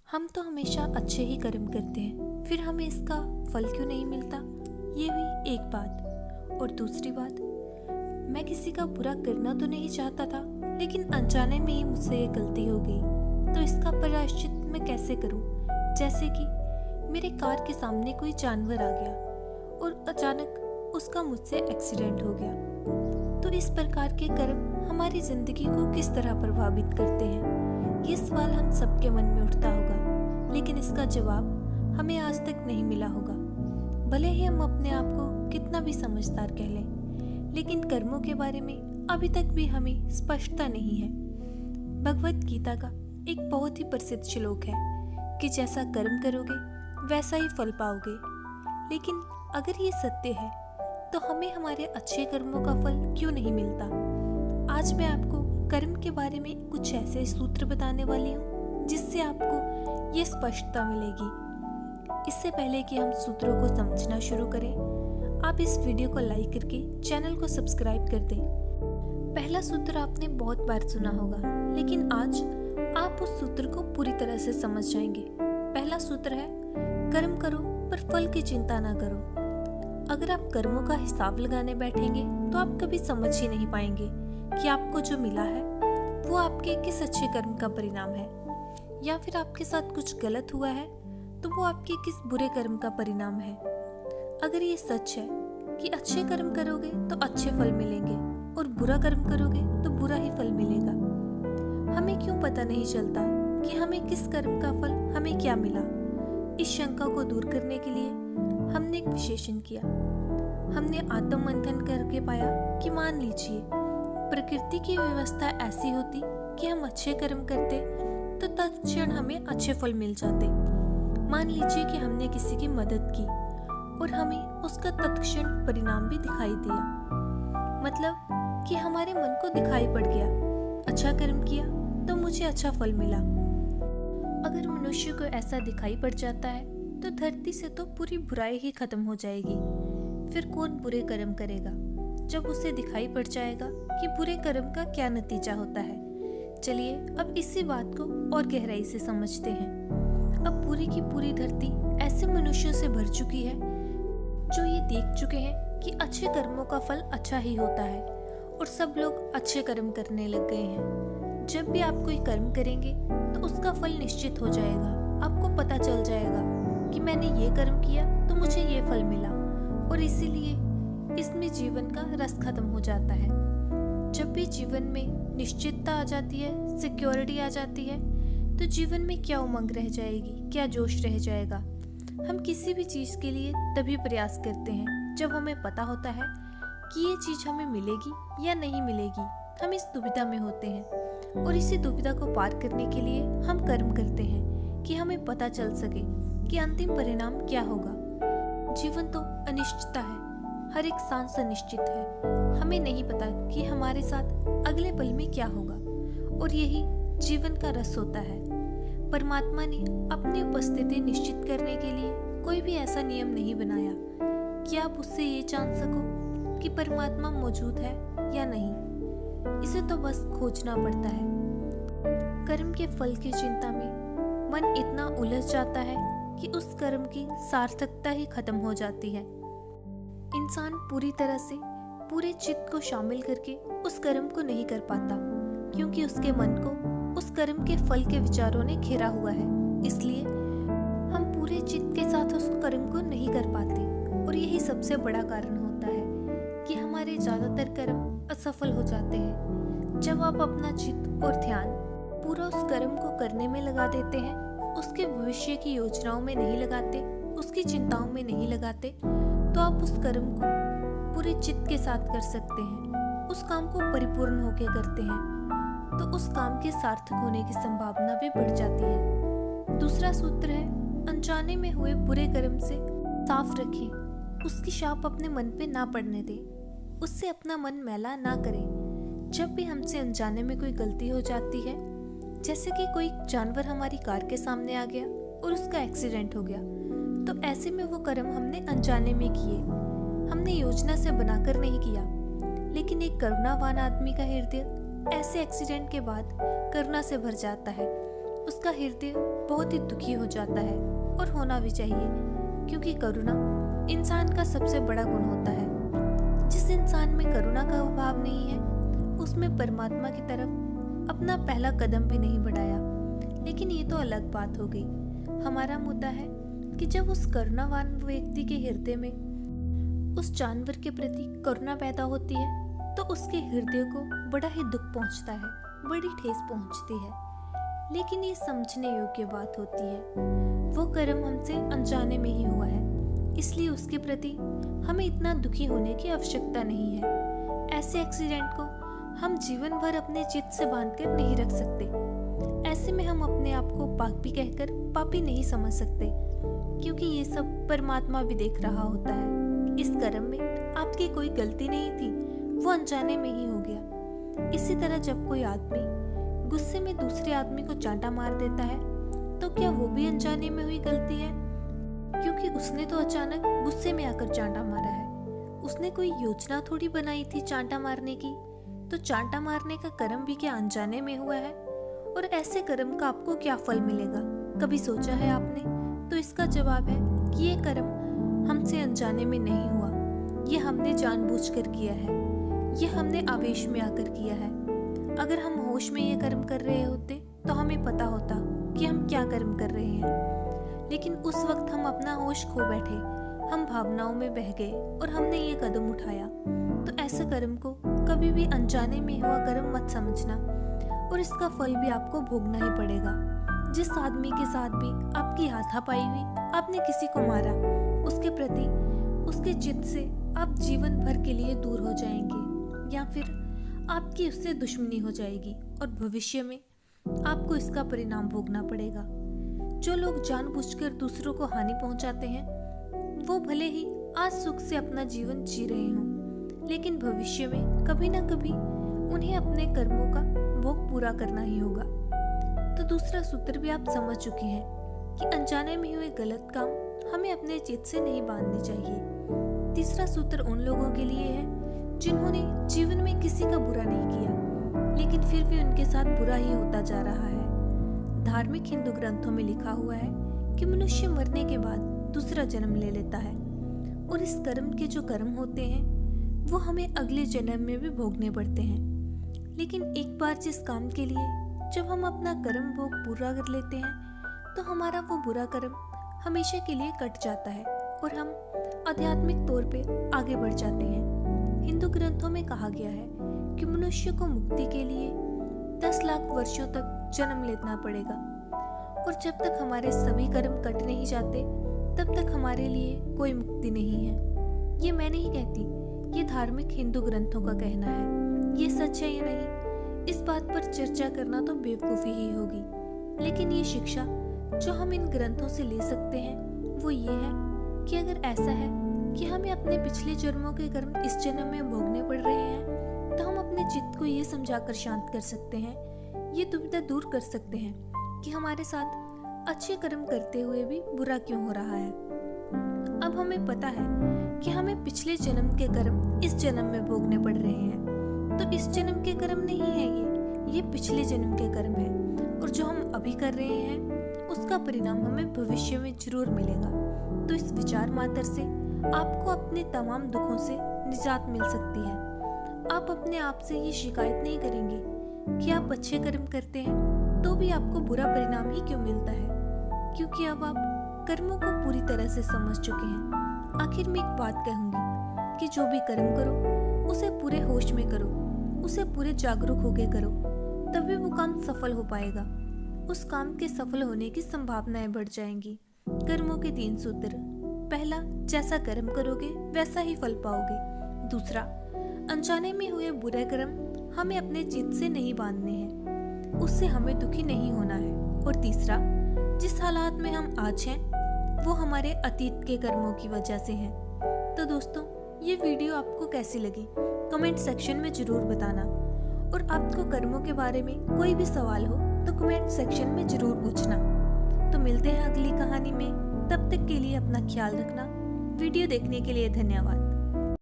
हम तो हमेशा अच्छे ही कर्म करते हैं, फिर हमें इसका फल क्यों नहीं मिलता? ये हुई एक बात। और दूसरी बात, मैं किसी का बुरा करना तो नहीं चाहता था, लेकिन अनजाने में ही मुझसे ये गलती हो गई, तो इसका प्रायश्चित मैं कैसे करूं? जैसे कि मेरे कार के सामने कोई जानवर आ गया और अचानक उसका मुझसे एक्सीडेंट हो गया। तो इस प्रकार के कर्म हमारी जिंदगी को किस तरह प्रभावित करते हैं? ये सवाल हम सबके मन में उठता होगा, लेकिन इसका जवाब हमें आज तक नहीं मिला होगा। भले ही हम अपने आप को कितना भी समझदार कह लें, लेकिन कर्मों के बारे में अभी तक भी हमें स्पष्टता नहीं है। भगवत गीता का एक बहुत ही प्रसिद्ध श्लोक है कि जैसा कर्म करोगे वैसा ही फल पाओगे। लेकिन अगर ये सत्य है तो हमें हमारे अच्छे कर्मों का फल क्यों नहीं मिलता? आज मैं आपको कर्म के बारे में कुछ ऐसे सूत्र बताने वाली हूँ जिससे आपको ये स्पष्टता मिलेगी। इससे पहले कि हम सूत्रों को समझना शुरू करें, आप इस वीडियो को लाइक करके चैनल को सब्सक्राइब कर दें। पहला सूत्र आपने बहुत बार सुना होगा, लेकिन आज आप उस सूत्र को पूरी तरह से समझ जाएंगे। पहला सूत्र है, कर्म करो पर फल की चिंता ना करो। अगर आप कर्मों का हिसाब लगाने बैठेंगे तो आप कभी समझ ही नहीं पाएंगे कि आपको जो मिला है वो आपके किस अच्छे कर्म का परिणाम है, या फिर आपके साथ कुछ गलत हुआ है तो वो आपके किस बुरे कर्म का परिणाम है। अगर ये सच है कि अच्छे कर्म करोगे तो अच्छे फल मिलेंगे और बुरा कर्म करोगे तो बुरा ही फल मिलेगा, हमें क्यों पता नहीं चलता कि हमें किस कर्म का फल हमें क्या मिला? इस शंका को दूर करने के लिए हमने एक विश्लेषण किया। हमने आत्ममंथन करके पाया कि मान लीजिए प्रकृति की व्यवस्था ऐसी होती कि हम अच्छे कर्म करते तो तत्क्षण हमें अच्छे फल मिल जाते। मान लीजिए कि हमने किसी की मदद की और हमें उसका तत्क्षण परिणाम भी दिखाई दिया, मतलब कि हमारे मन को दिखाई पड़ गया, अच्छा कर्म किया तो मुझे अच्छा फल मिला। अगर मनुष्य को ऐसा दिखाई पड़ जाता है तो धरती से तो पूरी बुराई ही खत्म हो जाएगी। फिर कौन बुरे कर्म करेगा जब उसे दिखाई पड़ जाएगा कि बुरे कर्म का क्या नतीजा होता है? चलिए अब इसी बात को और गहराई से समझते हैं। अब पूरी की पूरी धरती ऐसे मनुष्यों से भर चुकी है जो ये देख चुके हैं कि अच्छे कर्मों का फल अच्छा ही होता है, और सब लोग अच्छे कर्म करने लग गए हैं। जब भी आप कोई कर्म करेंगे तो उसका फल निश्चित हो जाएगा। आपको पता चल जाएगा कि मैंने ये कर्म किया तो मुझे ये फल मिला, और इसीलिए इसमें जीवन का रस खत्म हो जाता है। जब भी जीवन में निश्चितता आ जाती है, सिक्योरिटी आ जाती है, तो जीवन में क्या उमंग रह जाएगी, क्या जोश रह जाएगा? हम किसी भी चीज़ के लिए तभी प्रयास करते हैं जब हमें पता होता है कि ये चीज़ हमें मिलेगी या नहीं मिलेगी। हम इस दुविधा में होते हैं, और इसी दुविधा को पार करने के लिए हम कर्म करते हैं कि हमें पता चल सके कि अंतिम परिणाम क्या होगा। जीवन तो अनिश्चितता है, हर एक सांस अनिश्चित है। हमें नहीं पता कि हमारे साथ अगले पल में क्या होगा, और यही जीवन का रस होता है। परमात्मा ने अपनी उपस्थिति निश्चित करने के लिए कोई भी ऐसा नियम नहीं बनाया कि आप उससे ये जान सको कि परमात्मा मौजूद है या नहीं। इसे तो बस खोजना पड़ता है। कर्म के फल की चिंता में मन इतना उलझ जाता है कि उस कर्म की सार्थकता ही खत्म हो जाती है। इंसान पूरी तरह से पूरे चित्त को शामिल करके उस कर्म को नहीं कर पाता, क्योंकि उसके मन को उस कर्म के फल के विचारों ने घेरा हुआ है। इसलिए हम पूरे चित्त के साथ उस कर्म को नहीं कर पाते, और यही सबसे बड़ा कारण होता है कि हमारे ज्यादातर कर्म असफल हो जाते हैं। जब आप अपना चित्त और ध्यान पूरा उस कर्म को करने में लगा देते हैं, उसके भविष्य की योजनाओं में नहीं लगाते, उसकी चिंताओं में नहीं लगाते, तो आप उस कर्म को पूरे चित्त के साथ कर सकते हैं, उस काम को परिपूर्ण होकर करते हैं, तो उस काम के सार्थक होने की संभावना भी बढ़ जाती है। दूसरा सूत्र है, अनजाने में हुए बुरे कर्म से साफ रखें, उसकी छाप अपने मन पे ना पड़ने दें, उससे अपना मन मैला ना करें। जब भी हमसे अनजाने में कोई गलती हो जाती है, जैसे कि कोई जानवर हमारी कार के सामने आ गया और उसका एक्सीडेंट हो गया, तो ऐसे में वो कर्म हमने अनजाने में किए, हमने योजना से बनाकर नहीं किया। लेकिन एक करुणावान आदमी का हृदय ऐसे एक्सीडेंट के बाद करुणा से भर जाता है, उसका हृदय बहुत ही दुखी हो जाता है, और होना भी चाहिए, क्योंकि करुणा इंसान का सबसे बड़ा गुण होता है। जिस इंसान में करुणा का अभाव नहीं है, उसमें परमात्मा की तरफ अपना पहला कदम भी नहीं बढ़ाया। लेकिन ये तो अलग बात हो गई। हमारा मुद्दा है कि जब उस करुणावान व्यक्ति के हृदय में उस जानवर के प्रति करुणा पैदा होती है, तो उसके हृदय को बड़ा ही दुख पहुंचता है, बड़ी ठेस पहुंचती है। लेकिन ये समझने योग्य बात होती है, वो कर्म हमसे अनजाने में ही हुआ है, इसलिए उसके प्रति हमें इतना दुखी होने की आवश्यकता नहीं है। ऐसे एक्सीडेंट को हम जीवन भर अपने चित्त से बांधकर नहीं रख सकते। ऐसे में हम अपने आप को पापी कहकर पापी नहीं समझ सकते, क्योंकि ये सब परमात्मा भी देख रहा होता है। इस कर्म में आपकी कोई गलती नहीं थी, वो अनजाने में ही हो गया। इसी तरह जब कोई आदमी गुस्से में दूसरे आदमी को चांटा मार देता है, तो क्या वो भी अनजाने में हुई गलती है? क्योंकि उसने तो अचानक गुस्से में आकर चांटा मारा है। उसने कोई योजना थोड़ी बनाई थी चांटा मारने की। तो चांटा मारने का कर्म भी क्या अनजाने में हुआ है? और ऐसे कर्म का आपको क्या फल मिलेगा, कभी सोचा है आपने? तो इसका जवाब है कि ये कर्म हमसे अनजाने में नहीं हुआ, ये हमने जानबूझकर किया है, ये हमने आवेश में आकर किया है। अगर हम होश में ये कर्म कर रहे होते तो हमें पता होता कि हम क्या कर्म कर रहे हैं। लेकिन उस वक्त हम अपना होश खो बैठे, हम भावनाओं में बह गए और हमने ये कदम उठाया। तो ऐसे कर्म को कभी भी अनजाने में हुआ कर्म मत समझना, और इसका फल भी आपको भोगना ही पड़ेगा। जिस आदमी के साथ भी आपकी हाथापाई हुई, आपने किसी को मारा, उसके प्रति उसके चित्त से आप जीवन भर के लिए दूर हो जाएंगे, या फिर आपकी उससे दुश्मनी हो जाएगी, और भविष्य में आपको इसका परिणाम भोगना पड़ेगा। जो लोग जानबूझकर दूसरों को हानि पहुंचाते हैं, वो भले ही आज सुख से अपना जीवन जी रहे हों, लेकिन भविष्य में कभी ना कभी उन्हें अपने कर्मों का भोग पूरा करना ही होगा। तो दूसरा सूत्र भी आप समझ चुके हैं कि अनजाने में हुए गलत काम हमें अपने चित्त से नहीं बांधने चाहिए। तीसरा सूत्र उन लोगों के लिए है जिन्होंने जीवन में किसी का बुरा नहीं किया, लेकिन फिर भी उनके साथ बुरा ही होता जा रहा है। धार्मिक हिंदू ग्रंथों में लिखा हुआ है कि मनुष्य मरने के बाद दूसरा जन्म ले लेता है, और इस कर्म के जो कर्म होते हैं वो हमें अगले जन्म में भी भोगने पड़ते हैं। लेकिन एक बार जिस काम के लिए जब हम अपना कर्म भोग पूरा कर लेते हैं, तो हमारा वो बुरा कर्म हमेशा के लिए कट जाता है और हम आध्यात्मिक तौर पे आगे बढ़ जाते हैं। हिंदू ग्रंथों में कहा गया है कि मनुष्य को मुक्ति के लिए 10 लाख वर्षों तक जन्म लेना पड़ेगा, और जब तक हमारे सभी कर्म कट नहीं जाते, तब तक हमारे लिए कोई मुक्ति नहीं है। ये मैं नहीं कहती, ये धार्मिक हिंदू ग्रंथों का कहना है। ये सच है या नहीं, इस बात पर चर्चा करना तो बेवकूफ़ी ही होगी। लेकिन ये शिक्षा जो हम इन ग्रंथों से ले सकते हैं वो ये है कि अगर ऐसा है कि हमें अपने पिछले जन्मों के कर्म इस जन्म में भोगने पड़ रहे हैं, तो हम अपने चित्त को ये समझाकर शांत कर सकते हैं, ये दुविधा दूर कर सकते हैं कि हमारे साथ अच्छे कर्म करते हुए भी बुरा क्यों हो रहा है। अब हमें पता है कि हमें पिछले जन्म के कर्म इस जन्म में भोगने पड़ रहे हैं, तो इस जन्म के कर्म नहीं है ये पिछले जन्म के कर्म है, और जो हम अभी कर रहे हैं उसका परिणाम हमें भविष्य में जरूर मिलेगा। तो इस विचार मात्र से आपको अपने तमाम दुखों से निजात मिल सकती है। आप अपने आप से ये शिकायत नहीं करेंगे कि आप अच्छे कर्म करते हैं तो भी आपको बुरा परिणाम ही क्यों मिलता है, क्योंकि अब आप कर्मों को पूरी तरह से समझ चुके हैं। आखिर में एक बात कहूंगी कि जो भी कर्म करो उसे पूरे होश में करो, उसे पूरे जागरूक होके करो, तभी वो काम सफल हो पाएगा। उस काम के सफल होने की संभावनाएं बढ़ जाएंगी। कर्मों के 3 सूत्र। पहला, जैसा कर्म करोगे वैसा ही फल पाओगे। दूसरा, अनजाने में हुए बुरे कर्म हमें अपने चित्त से नहीं बांधने हैं, उससे हमें दुखी नहीं होना है। और तीसरा, जिस हालात में हम आज हैं वो हमारे अतीत के कर्मों की वजह से हैं। तो दोस्तों, ये वीडियो आपको कैसी लगी कमेंट सेक्शन में जरूर बताना, और आपको कर्मों के बारे में कोई भी सवाल हो तो कमेंट सेक्शन में जरूर पूछना। तो मिलते हैं अगली कहानी में, तब तक के लिए अपना ख्याल रखना। वीडियो देखने के लिए धन्यवाद।